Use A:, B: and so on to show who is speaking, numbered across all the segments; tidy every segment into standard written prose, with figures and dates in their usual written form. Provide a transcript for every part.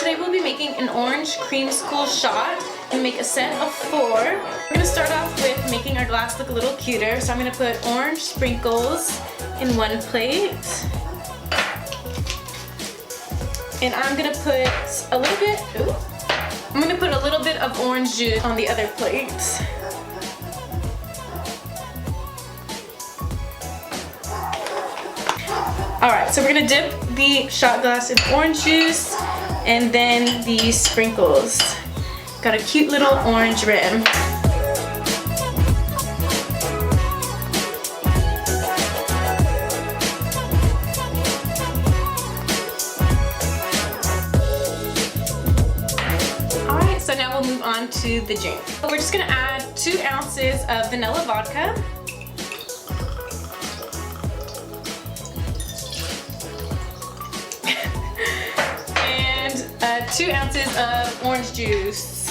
A: today we'll be making an orange creamsicle shot and make a set of 4. We're going to start off with making our glass look a little cuter. So I'm going to put orange sprinkles in one plate. And I'm going to put a little bit, I'm going to put a little bit of orange juice on the other plate. Alright, so we're going to dip the shot glass in orange juice and then the sprinkles. Got a cute little orange rim. Alright, so now we'll move on to the drink. We're just going to add 2 ounces of vanilla vodka. And 2 ounces of orange juice.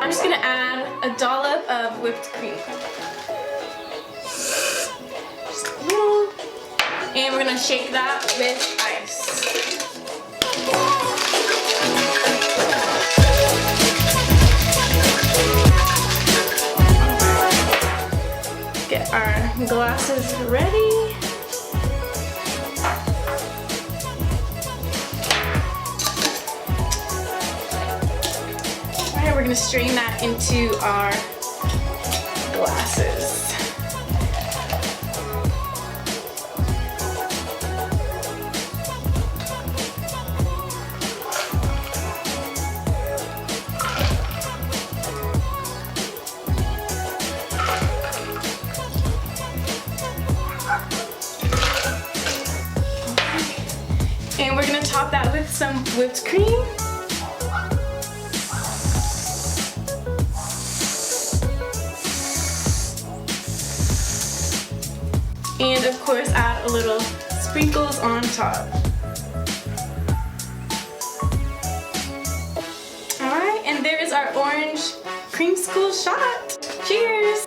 A: I'm just going to add a dollop of whipped cream. Just a little. And we're going to shake that with ice. Get our glasses ready. Alright, we're going to strain that into our glasses. And we're going to top that with some whipped cream. And of course add a little sprinkles on top. Alright, and there is our orange creamsicle shot. Cheers!